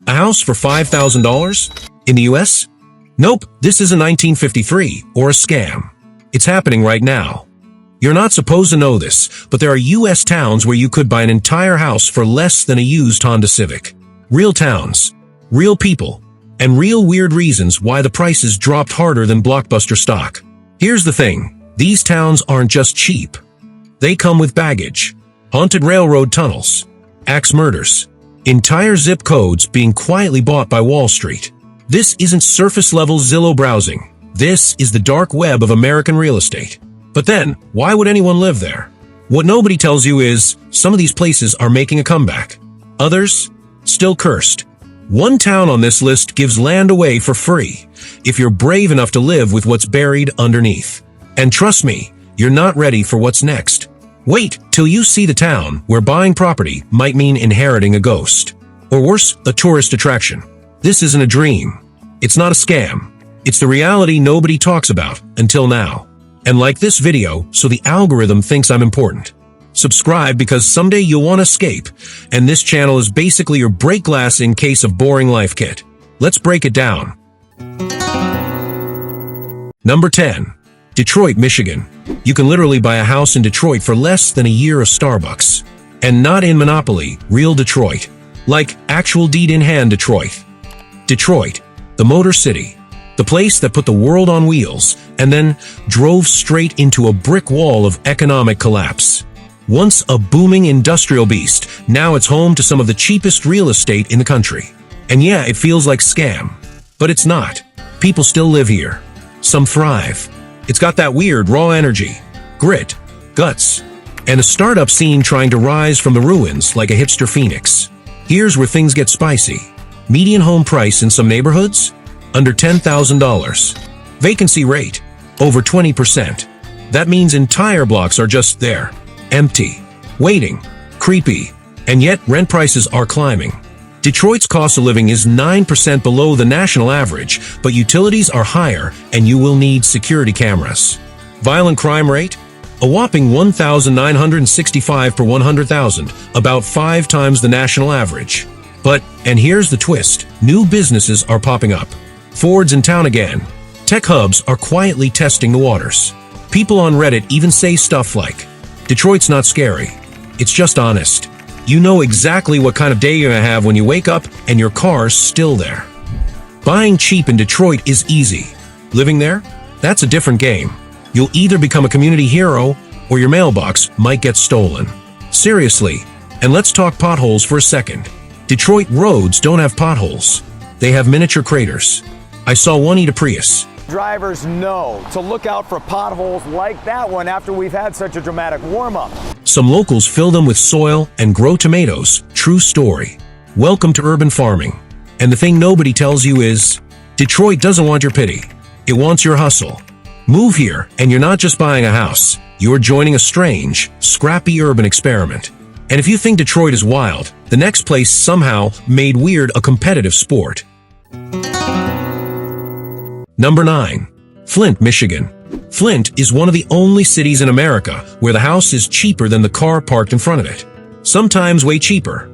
A house for $5,000? In the US? Nope, this isn't 1953 or a scam. It's happening right now. You're not supposed to know this, but there are US towns where you could buy an entire house for less than a used Honda Civic. Real towns, real people, and real weird reasons why the prices dropped harder than blockbuster stock. Here's the thing, these towns aren't just cheap. They come with baggage. Haunted railroad tunnels, axe murders, entire zip codes being quietly bought by Wall Street. This isn't surface-level Zillow browsing. This is the dark web of American real estate. But then, why would anyone live there? What nobody tells you is, some of these places are making a comeback. Others, still cursed. One town on this list gives land away for free, if you're brave enough to live with what's buried underneath. And trust me, you're not ready for what's next. Wait till you see the town where buying property might mean inheriting a ghost. Or worse, a tourist attraction. This isn't a dream. It's not a scam. It's the reality nobody talks about until now. And like this video, so the algorithm thinks I'm important. Subscribe because someday you'll want to escape, and this channel is basically your break glass in case of boring life kit. Let's break it down. Number 10. Detroit, Michigan. You can literally buy a house in Detroit for less than a year of Starbucks. And not in Monopoly, real Detroit. Like actual deed-in-hand Detroit. Detroit, the Motor City. The place that put the world on wheels and then drove straight into a brick wall of economic collapse. Once a booming industrial beast, now it's home to some of the cheapest real estate in the country. And yeah, it feels like scam. But it's not. People still live here. Some thrive. It's got that weird raw energy, grit, guts, and a startup scene trying to rise from the ruins like a hipster phoenix. Here's where things get spicy. Median home price in some neighborhoods? Under $10,000. Vacancy rate? Over 20%. That means entire blocks are just there. Empty. Waiting. Creepy. And yet rent prices are climbing. Detroit's cost of living is 9% below the national average, but utilities are higher and you will need security cameras. Violent crime rate? A whopping 1,965 per 100,000, about 5 times the national average. But, and here's the twist, new businesses are popping up. Ford's in town again. Tech hubs are quietly testing the waters. People on Reddit even say stuff like, Detroit's not scary. It's just honest. You know exactly what kind of day you're gonna have when you wake up and your car's still there. Buying cheap in Detroit is easy. Living there? That's a different game. You'll either become a community hero or your mailbox might get stolen. Seriously, and let's talk potholes for a second. Detroit roads don't have potholes. They have miniature craters. I saw one eat a Prius. Drivers know to look out for potholes like that one after we've had such a dramatic warm-up. Some locals fill them with soil and grow tomatoes. True story. Welcome to urban farming. And the thing nobody tells you is, Detroit doesn't want your pity. It wants your hustle. Move here, and you're not just buying a house. You're joining a strange, scrappy urban experiment. And if you think Detroit is wild, the next place somehow made weird a competitive sport. Number 9. Flint, Michigan. Flint is one of the only cities in America where the house is cheaper than the car parked in front of it. Sometimes way cheaper.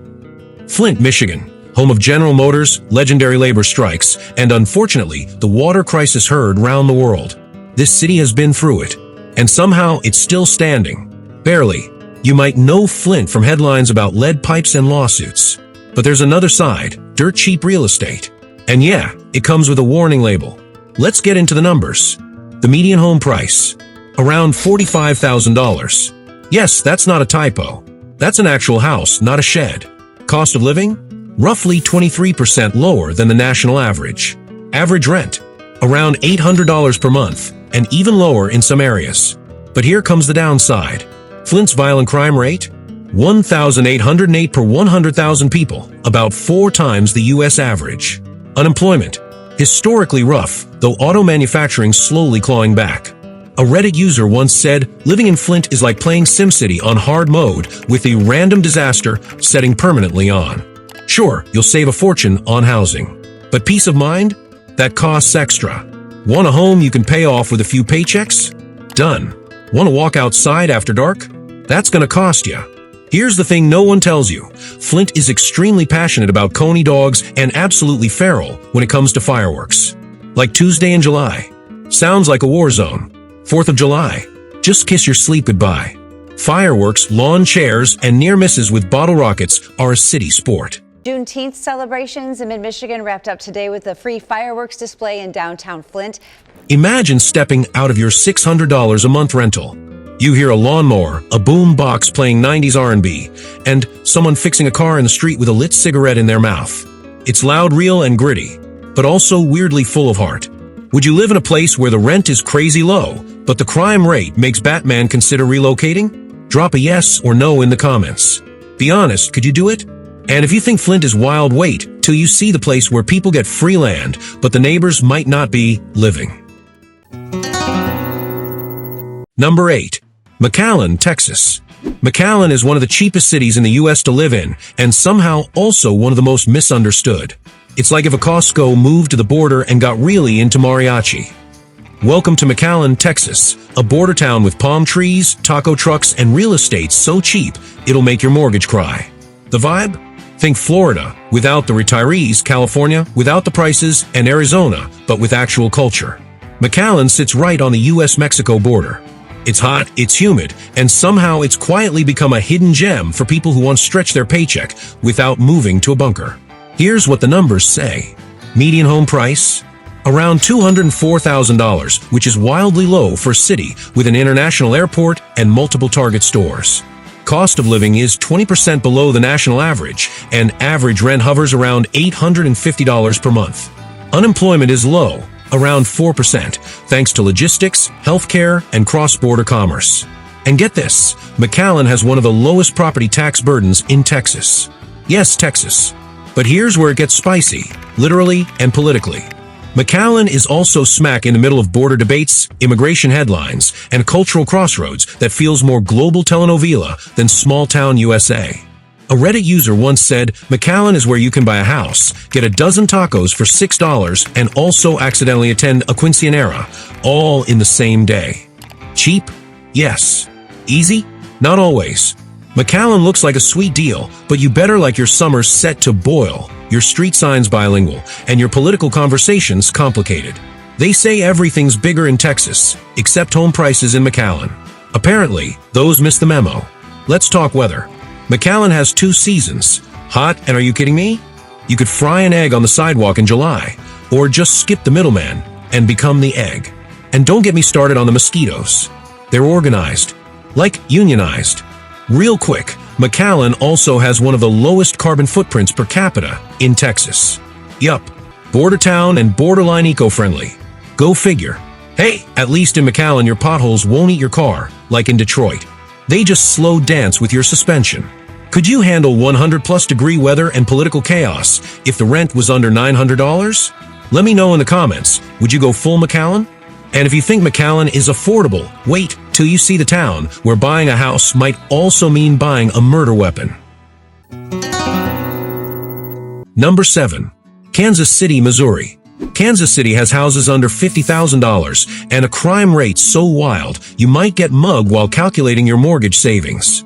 Flint, Michigan, home of General Motors, legendary labor strikes, and unfortunately, the water crisis heard round the world. This city has been through it, and somehow it's still standing. Barely. You might know Flint from headlines about lead pipes and lawsuits. But there's another side, dirt cheap real estate. And yeah, it comes with a warning label. Let's get into the numbers. The median home price, around $45,000. Yes, that's not a typo. That's an actual house, not a shed. Cost of living? Roughly 23% lower than the national average. Average rent? Around $800 per month, and even lower in some areas. But here comes the downside. Flint's violent crime rate? 1,808 per 100,000 people, about 4 times the US average. Unemployment? Historically rough, though auto manufacturing slowly clawing back. A Reddit user once said, living in Flint is like playing SimCity on hard mode with a random disaster setting permanently on. Sure, you'll save a fortune on housing. But peace of mind? That costs extra. Want a home you can pay off with a few paychecks? Done. Want to walk outside after dark? That's gonna cost you. Here's the thing no one tells you. Flint is extremely passionate about coney dogs and absolutely feral when it comes to fireworks. Like Tuesday in July. Sounds like a war zone. 4th of July. Just kiss your sleep goodbye. Fireworks, lawn chairs, and near misses with bottle rockets are a city sport. Juneteenth celebrations in mid-Michigan wrapped up today with a free fireworks display in downtown Flint. Imagine stepping out of your $600 a month rental. You hear a lawnmower, a boom box playing 90s R&B, and someone fixing a car in the street with a lit cigarette in their mouth. It's loud, real, and gritty, but also weirdly full of heart. Would you live in a place where the rent is crazy low, but the crime rate makes Batman consider relocating? Drop a yes or no in the comments. Be honest, could you do it? And if you think Flint is wild, wait till you see the place where people get free land, but the neighbors might not be living. Number 8. McAllen, Texas. McAllen is one of the cheapest cities in the U.S. to live in, and somehow also one of the most misunderstood. It's like if a Costco moved to the border and got really into mariachi. Welcome to McAllen, Texas, a border town with palm trees, taco trucks, and real estate so cheap it'll make your mortgage cry. The vibe? Think Florida, without the retirees, California, without the prices, and Arizona, but with actual culture. McAllen sits right on the U.S.-Mexico border. It's hot, it's humid, and somehow it's quietly become a hidden gem for people who want to stretch their paycheck without moving to a bunker. Here's what the numbers say. Median home price? Around $204,000, which is wildly low for a city with an international airport and multiple Target stores. Cost of living is 20% below the national average, and average rent hovers around $850 per month. Unemployment is low, around 4%, thanks to logistics, healthcare, and cross-border commerce. And get this, McAllen has one of the lowest property tax burdens in Texas. Yes, Texas. But here's where it gets spicy, literally and politically. McAllen is also smack in the middle of border debates, immigration headlines, and a cultural crossroads that feels more global telenovela than small-town USA. A Reddit user once said, McAllen is where you can buy a house, get a dozen tacos for $6, and also accidentally attend a quinceanera, all in the same day. Cheap? Yes. Easy? Not always. McAllen looks like a sweet deal, but you better like your summers set to boil, your street signs bilingual, and your political conversations complicated. They say everything's bigger in Texas, except home prices in McAllen. Apparently, those missed the memo. Let's talk weather. McAllen has 2 seasons. Hot, and are you kidding me? You could fry an egg on the sidewalk in July, or just skip the middleman and become the egg. And don't get me started on the mosquitoes. They're organized, like unionized. Real quick, McAllen also has one of the lowest carbon footprints per capita in Texas. Yup, border town and borderline eco-friendly. Go figure. Hey, at least in McAllen your potholes won't eat your car, like in Detroit. They just slow dance with your suspension. Could you handle 100+ degree weather and political chaos if the rent was under $900? Let me know in the comments. Would you go full McAllen? And if you think McAllen is affordable, wait till you see the town where buying a house might also mean buying a murder weapon. Number 7. Kansas City, Missouri. Kansas City has houses under $50,000 and a crime rate so wild you might get mugged while calculating your mortgage savings.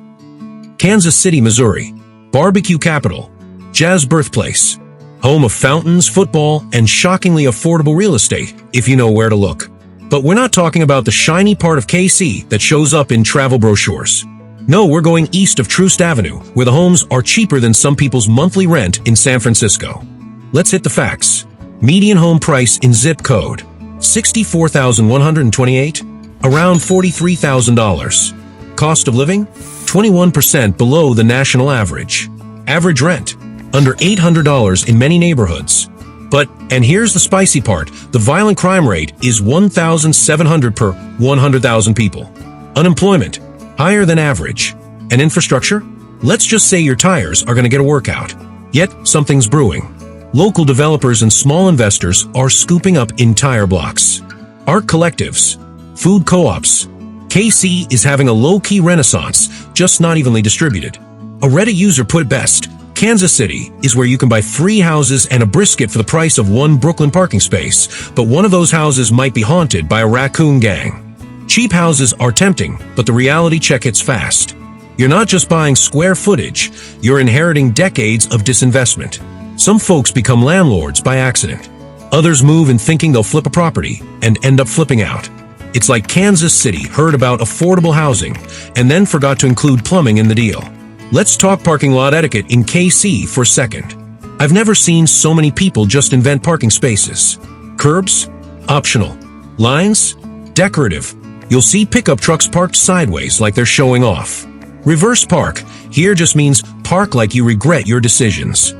Kansas City, Missouri. Barbecue capital. Jazz birthplace. Home of fountains, football, and shockingly affordable real estate, if you know where to look. But we're not talking about the shiny part of KC that shows up in travel brochures. No, we're going east of Troost Avenue, where the homes are cheaper than some people's monthly rent in San Francisco. Let's hit the facts. Median home price in zip code, $64,128, around $43,000. Cost of living, 21% below the national average. Average rent, under $800 in many neighborhoods. But, and here's the spicy part, the violent crime rate is 1,700 per 100,000 people. Unemployment, higher than average. And infrastructure? Let's just say your tires are going to get a workout. Yet, something's brewing. Local developers and small investors are scooping up entire blocks. Art collectives, food co-ops. KC is having a low-key renaissance, just not evenly distributed. A Reddit user put it best, Kansas City is where you can buy 3 houses and a brisket for the price of 1 Brooklyn parking space, but one of those houses might be haunted by a raccoon gang. Cheap houses are tempting, but the reality check hits fast. You're not just buying square footage, you're inheriting decades of disinvestment. Some folks become landlords by accident. Others move in thinking they'll flip a property and end up flipping out. It's like Kansas City heard about affordable housing and then forgot to include plumbing in the deal. Let's talk parking lot etiquette in KC for a second. I've never seen so many people just invent parking spaces. Curbs? Optional. Lines? Decorative. You'll see pickup trucks parked sideways like they're showing off. Reverse park here just means park like you regret your decisions.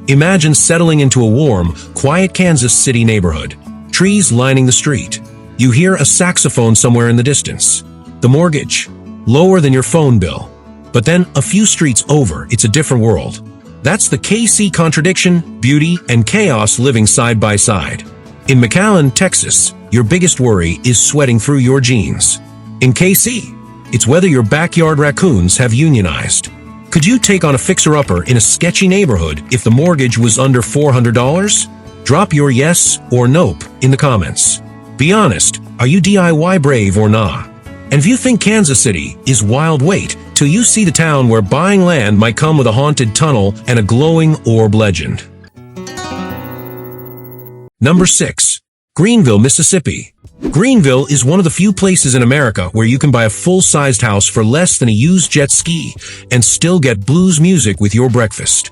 Imagine settling into a warm, quiet Kansas City neighborhood. Trees lining the street. You hear a saxophone somewhere in the distance. The mortgage, lower than your phone bill. But then a few streets over, it's a different world. That's the KC contradiction, beauty, and chaos living side by side. In McAllen, Texas, your biggest worry is sweating through your jeans. In KC, it's whether your backyard raccoons have unionized. Could you take on a fixer-upper in a sketchy neighborhood if the mortgage was under $400? Drop your yes or nope in the comments. Be honest, are you DIY brave or nah? And if you think Kansas City is wild, wait till you see the town where buying land might come with a haunted tunnel and a glowing orb legend. Number 6. Greenville, Mississippi. Greenville is one of the few places in America where you can buy a full-sized house for less than a used jet ski and still get blues music with your breakfast.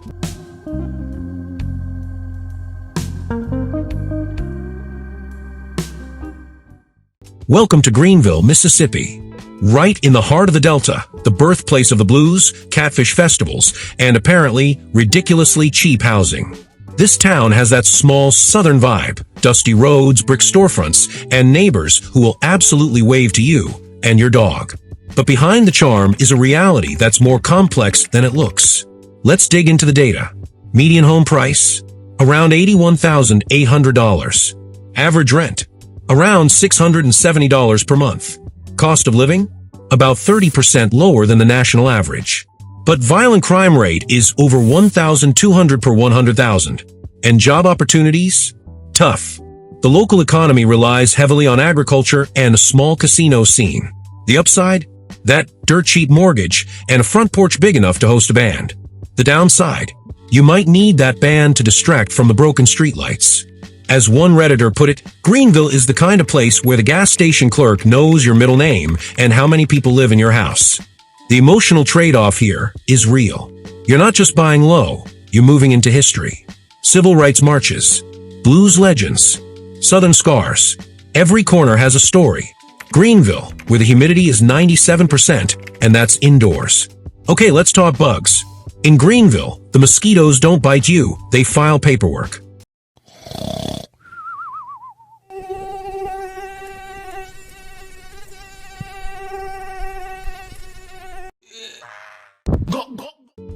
Welcome to Greenville, Mississippi. Right in the heart of the Delta, the birthplace of the blues, catfish festivals, and apparently ridiculously cheap housing. This town has that small southern vibe, dusty roads, brick storefronts, and neighbors who will absolutely wave to you and your dog. But behind the charm is a reality that's more complex than it looks. Let's dig into the data. Median home price? Around $81,800. Average rent? Around $670 per month. Cost of living? About 30% lower than the national average. But violent crime rate is over 1,200 per 100,000. And job opportunities? Tough. The local economy relies heavily on agriculture and a small casino scene. The upside? That dirt cheap mortgage and a front porch big enough to host a band. The downside? You might need that band to distract from the broken streetlights. As one Redditor put it, Greenville is the kind of place where the gas station clerk knows your middle name and how many people live in your house. The emotional trade-off here is real. You're not just buying low, you're moving into history. Civil rights marches, blues legends, southern scars. Every corner has a story. Greenville, where the humidity is 97%, and that's indoors. Okay, let's talk bugs. In Greenville, the mosquitoes don't bite you, they file paperwork.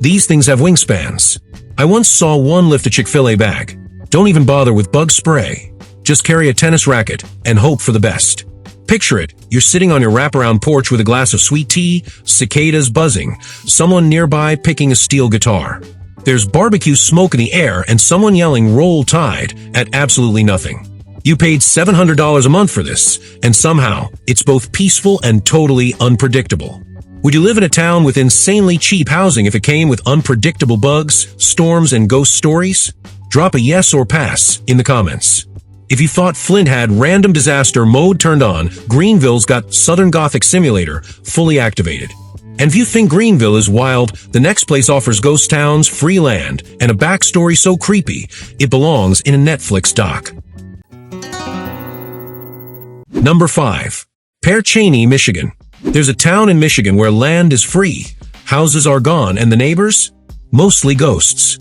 These things have wingspans. I once saw one lift a Chick-fil-A bag. Don't even bother with bug spray. Just carry a tennis racket and hope for the best. Picture it, you're sitting on your wraparound porch with a glass of sweet tea, cicadas buzzing, someone nearby picking a steel guitar. There's barbecue smoke in the air and someone yelling "Roll Tide" at absolutely nothing. You paid $700 a month for this, and somehow it's both peaceful and totally unpredictable. Would you live in a town with insanely cheap housing if it came with unpredictable bugs, storms, and ghost stories? Drop a yes or pass in the comments. If you thought Flint had random disaster mode turned on, Greenville's got Southern Gothic Simulator fully activated. And if you think Greenville is wild, the next place offers ghost towns, free land, and a backstory so creepy, it belongs in a Netflix doc. Number 5. Pere Cheney, Michigan. There's a town in Michigan where land is free, houses are gone, and the neighbors? Mostly ghosts.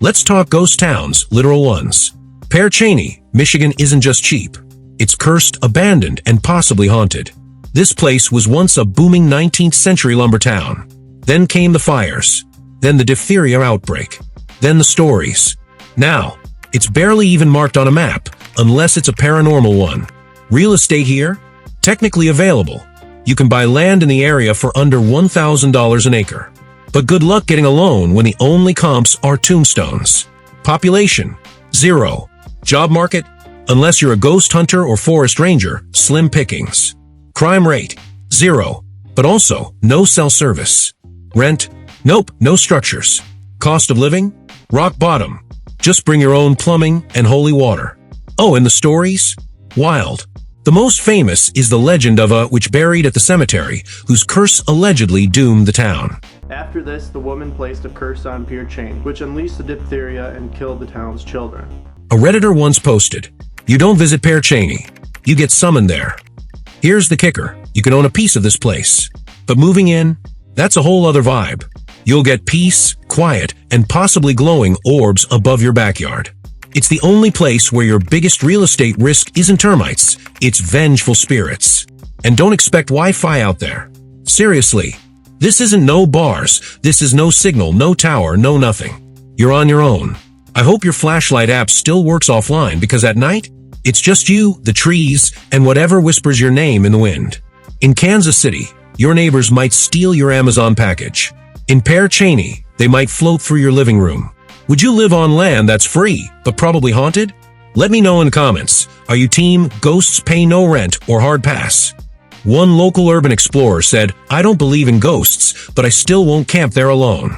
Let's talk ghost towns, literal ones. Pere Cheney, Michigan isn't just cheap. It's cursed, abandoned, and possibly haunted. This place was once a booming 19th century lumber town. Then came the fires. Then the diphtheria outbreak. Then the stories. Now, it's barely even marked on a map, unless it's a paranormal one. Real estate here? Technically available. You can buy land in the area for under $1,000 an acre. But good luck getting a loan when the only comps are tombstones. Population? 0. Job market? Unless you're a ghost hunter or forest ranger, slim pickings. Crime rate? 0. But also, no cell service. Rent? Nope, no structures. Cost of living? Rock bottom. Just bring your own plumbing and holy water. Oh, and the stories? Wild. The most famous is the legend of a witch buried at the cemetery, whose curse allegedly doomed the town. After this, the woman placed a curse on Pere Cheney, which unleashed the diphtheria and killed the town's children. A Redditor once posted, "You don't visit Pere Cheney, you get summoned there." Here's the kicker, you can own a piece of this place. But moving in, that's a whole other vibe. You'll get peace, quiet, and possibly glowing orbs above your backyard. It's the only place where your biggest real estate risk isn't termites, it's vengeful spirits. And don't expect Wi-Fi out there. Seriously, this isn't no bars, this is no signal, no tower, no nothing. You're on your own. I hope your flashlight app still works offline because at night, it's just you, the trees, and whatever whispers your name in the wind. In Kansas City, your neighbors might steal your Amazon package. In Pere Cheney, they might float through your living room. Would you live on land that's free, but probably haunted? Let me know in the comments. Are you team ghosts pay no rent or hard pass? One local urban explorer said, "I don't believe in ghosts, but I still won't camp there alone."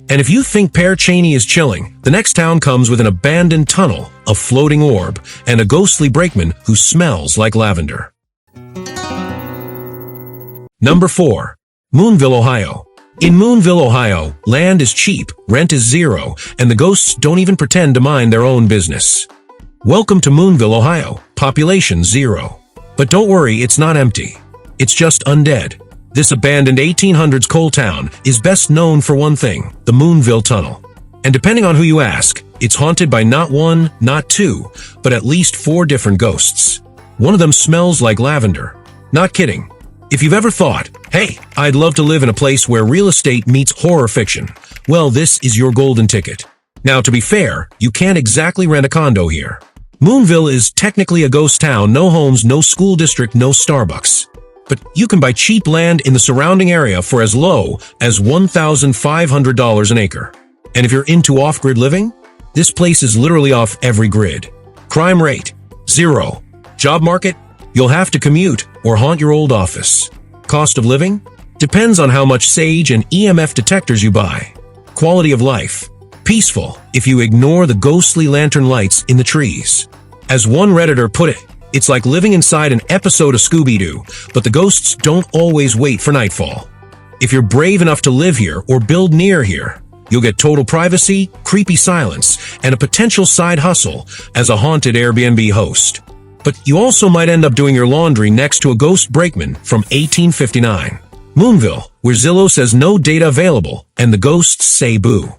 And if you think Pere Cheney is chilling, the next town comes with an abandoned tunnel, a floating orb, and a ghostly brakeman who smells like lavender. Number 4. Moonville, Ohio. In Moonville, Ohio, land is cheap, rent is zero, and the ghosts don't even pretend to mind their own business. Welcome to Moonville, Ohio. Population 0. But don't worry, it's not empty. It's just undead. This abandoned 1800s coal town is best known for one thing, the Moonville Tunnel. And depending on who you ask, it's haunted by not one, not two, but at least 4 different ghosts. One of them smells like lavender. Not kidding. If you've ever thought, hey, I'd love to live in a place where real estate meets horror fiction, well, this is your golden ticket. Now, to be fair, you can't exactly rent a condo here. Moonville is technically a ghost town, no homes, no school district, no Starbucks. But you can buy cheap land in the surrounding area for as low as $1,500 an acre. And if you're into off-grid living, this place is literally off every grid. Crime rate, 0. Job market, you'll have to commute or haunt your old office. Cost of living, depends on how much sage and EMF detectors you buy. Quality of life, peaceful if you ignore the ghostly lantern lights in the trees. As one Redditor put it, it's like living inside an episode of Scooby-Doo, but the ghosts don't always wait for nightfall. If you're brave enough to live here or build near here, you'll get total privacy, creepy silence, and a potential side hustle as a haunted Airbnb host. But you also might end up doing your laundry next to a ghost brakeman from 1859. Moonville, where Zillow says no data available, and the ghosts say boo.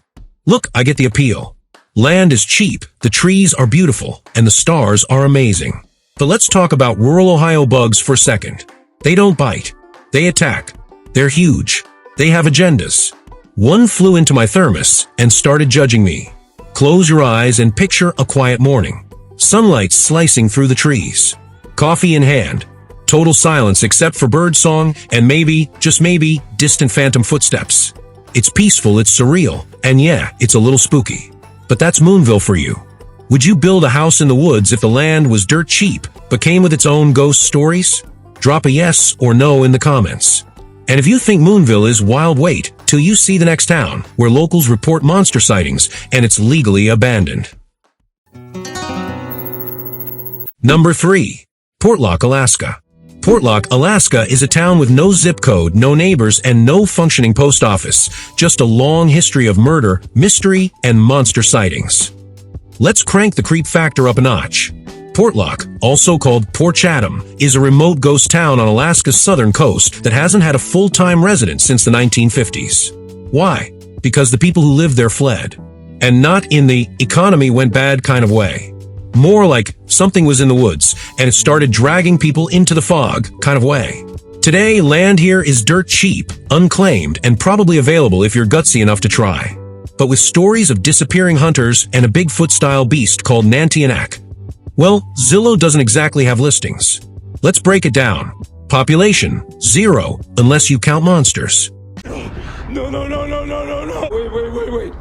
Look, I get the appeal. Land is cheap, the trees are beautiful, and the stars are amazing. But let's talk about rural Ohio bugs for a second. They don't bite. They attack. They're huge. They have agendas. One flew into my thermos and started judging me. Close your eyes and picture a quiet morning. Sunlight slicing through the trees. Coffee in hand. Total silence except for bird song and maybe, just maybe, distant phantom footsteps. It's peaceful, it's surreal, and yeah, it's a little spooky. But that's Moonville for you. Would you build a house in the woods if the land was dirt cheap, but came with its own ghost stories? Drop a yes or no in the comments. And if you think Moonville is wild, wait till you see the next town, where locals report monster sightings and it's legally abandoned. Number 3. Portlock, Alaska. Portlock, Alaska is a town with no zip code, no neighbors, and no functioning post office. Just a long history of murder, mystery, and monster sightings. Let's crank the creep factor up a notch. Portlock, also called Port Chatham, is a remote ghost town on Alaska's southern coast that hasn't had a full-time resident since the 1950s. Why? Because the people who lived there fled. And not in the economy went bad kind of way. More like something was in the woods, and it started dragging people into the fog kind of way. Today, land here is dirt cheap, unclaimed, and probably available if you're gutsy enough to try. But with stories of disappearing hunters and a Bigfoot-style beast called Nantianak. Well, Zillow doesn't exactly have listings. Let's break it down. Population, 0, unless you count monsters. No. Wait.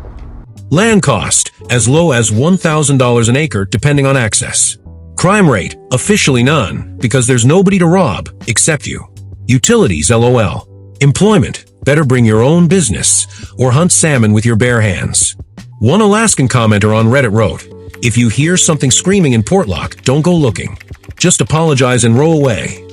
Land cost, as low as $1,000 an acre depending on access. Crime rate, officially none, because there's nobody to rob except you. Utilities, LOL. Employment, Better bring your own business or hunt salmon with your bare hands. One Alaskan commenter on Reddit wrote, "If you hear something screaming in Portlock, don't go looking. Just apologize and roll away."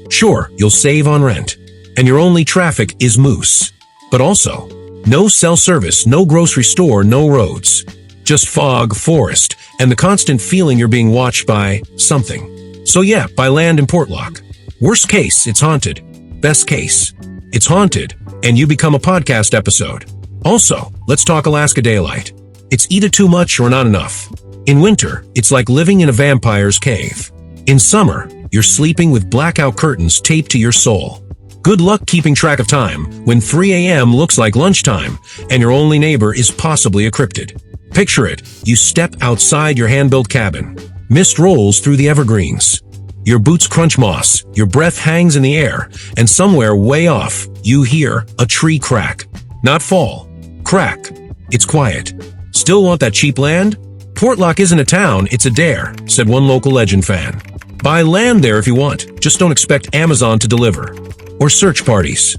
Sure, you'll save on rent, and your only traffic is moose. But also, no cell service, no grocery store, no roads. Just fog, forest, and the constant feeling you're being watched by something. So yeah, buy land in Portlock. Worst case, it's haunted. Best case, it's haunted, and you become a podcast episode. Also, let's talk Alaska daylight. It's either too much or not enough. In winter, it's like living in a vampire's cave. In summer, you're sleeping with blackout curtains taped to your soul. Good luck keeping track of time when 3 a.m. looks like lunchtime and your only neighbor is possibly a cryptid. Picture it, you step outside your hand-built cabin. Mist rolls through the evergreens. Your boots crunch moss, your breath hangs in the air, and somewhere way off, you hear a tree crack. Not fall, crack. It's quiet. Still want that cheap land? Portlock isn't a town, it's a dare, said one local legend fan. Buy land there if you want, just don't expect Amazon to deliver. Or search parties.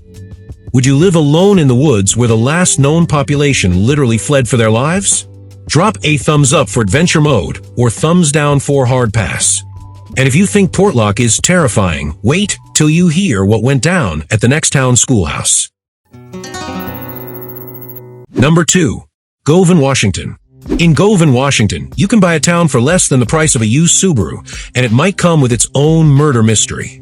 Would you live alone in the woods where the last known population literally fled for their lives? Drop a thumbs up for adventure mode or thumbs down for hard pass. And if you think Portlock is terrifying, wait till you hear what went down at the next town schoolhouse. Number 2. Govan, Washington. In Govan, Washington, you can buy a town for less than the price of a used Subaru, and it might come with its own murder mystery.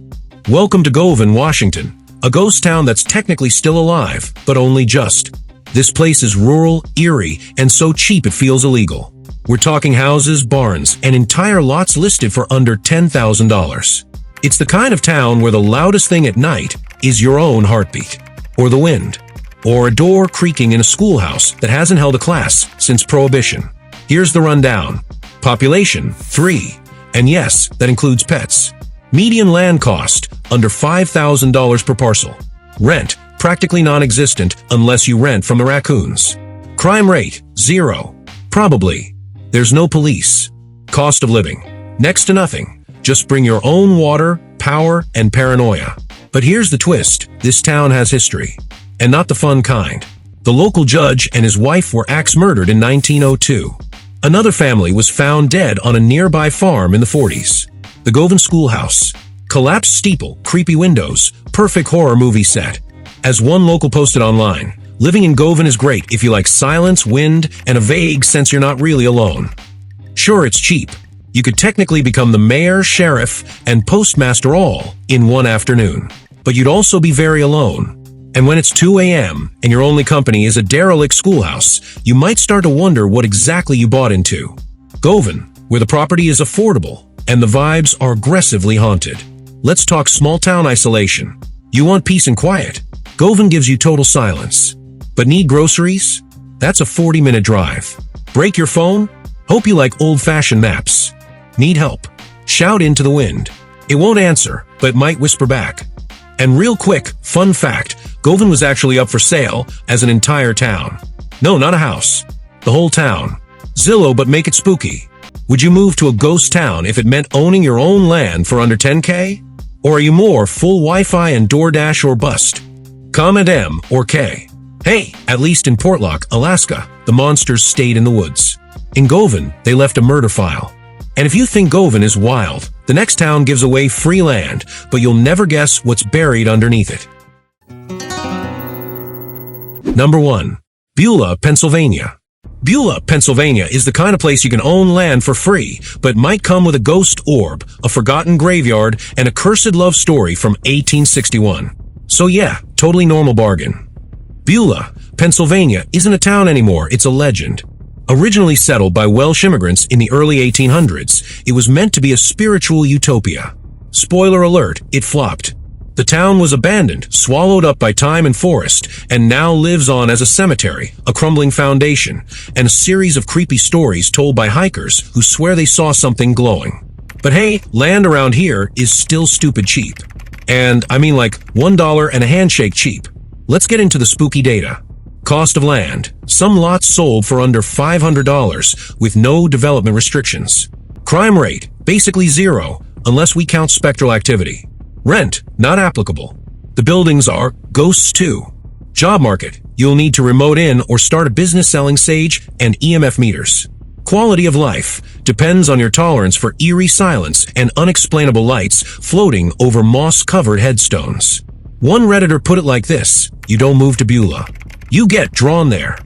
Welcome to Govan, Washington, a ghost town that's technically still alive, but only just. This place is rural, eerie, and so cheap it feels illegal. We're talking houses, barns, and entire lots listed for under $10,000. It's the kind of town where the loudest thing at night is your own heartbeat, or the wind, or a door creaking in a schoolhouse that hasn't held a class since Prohibition. Here's the rundown. Population, 3. And yes, that includes pets. Median land cost, under $5,000 per parcel. Rent, practically non-existent unless you rent from the raccoons. Crime rate, 0. Probably. There's no police. Cost of living, next to nothing. Just bring your own water, power, and paranoia. But here's the twist. This town has history. And not the fun kind. The local judge and his wife were axe-murdered in 1902. Another family was found dead on a nearby farm in the 40s. The Govan Schoolhouse. Collapsed steeple, creepy windows, perfect horror movie set. As one local posted online, living in Govan is great if you like silence, wind, and a vague sense you're not really alone. Sure, it's cheap. You could technically become the mayor, sheriff, and postmaster all in one afternoon. But you'd also be very alone. And when it's 2 a.m. and your only company is a derelict schoolhouse, you might start to wonder what exactly you bought into. Govan, where the property is affordable and the vibes are aggressively haunted. Let's talk small-town isolation. You want peace and quiet? Govan gives you total silence. But need groceries? That's a 40-minute drive. Break your phone? Hope you like old-fashioned maps. Need help? Shout into the wind. It won't answer, but might whisper back. And real quick, fun fact, Govan was actually up for sale as an entire town. No, not a house. The whole town. Zillow, but make it spooky. Would you move to a ghost town if it meant owning your own land for under $10K? Or are you more full Wi-Fi and DoorDash or bust? Comment M or K. Hey, at least in Portlock, Alaska, the monsters stayed in the woods. In Govan, they left a murder file. And if you think Govan is wild, the next town gives away free land, but you'll never guess what's buried underneath it. Number 1. Beula, Pennsylvania. Beula, Pennsylvania is the kind of place you can own land for free, but might come with a ghost orb, a forgotten graveyard, and a cursed love story from 1861. So yeah, totally normal bargain. Beula, Pennsylvania isn't a town anymore, it's a legend. Originally settled by Welsh immigrants in the early 1800s, it was meant to be a spiritual utopia. Spoiler alert, it flopped. The town was abandoned, swallowed up by time and forest, and now lives on as a cemetery, a crumbling foundation, and a series of creepy stories told by hikers who swear they saw something glowing. But hey, land around here is still stupid cheap. And I mean like $1 and a handshake cheap. Let's get into the spooky data. Cost of land. Some lots sold for under $500 with no development restrictions. Crime rate, basically 0, unless we count spectral activity. Rent, not applicable. The buildings are ghosts too. Job market. You'll need to remote in or start a business selling sage and EMF meters. Quality of life depends on your tolerance for eerie silence and unexplainable lights floating over moss-covered headstones. One Redditor put it like this: you don't move to Beula. You get drawn there.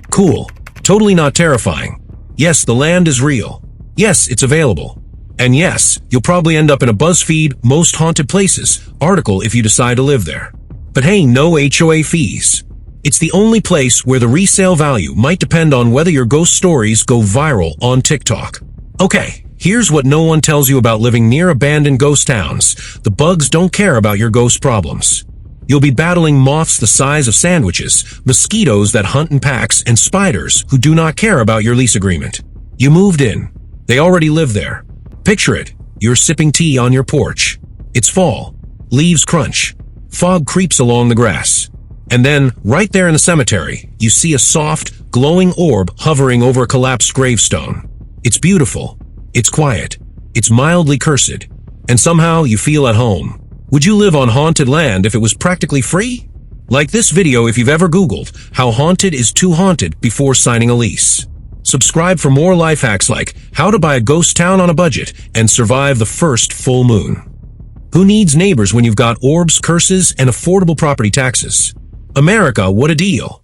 Cool. Totally not terrifying. Yes, the land is real. Yes, it's available. And yes, you'll probably end up in a BuzzFeed Most Haunted Places article if you decide to live there. But hey, no HOA fees. It's the only place where the resale value might depend on whether your ghost stories go viral on TikTok. Okay, here's what no one tells you about living near abandoned ghost towns. The bugs don't care about your ghost problems. You'll be battling moths the size of sandwiches, mosquitoes that hunt in packs, and spiders who do not care about your lease agreement. You moved in. They already live there. Picture it. You're sipping tea on your porch. It's fall. Leaves crunch. Fog creeps along the grass. And then, right there in the cemetery, you see a soft, glowing orb hovering over a collapsed gravestone. It's beautiful. It's quiet. It's mildly cursed. And somehow you feel at home. Would you live on haunted land if it was practically free? Like this video if you've ever Googled how haunted is too haunted before signing a lease. Subscribe for more life hacks like how to buy a ghost town on a budget and survive the first full moon. Who needs neighbors when you've got orbs, curses, and affordable property taxes? America, what a deal!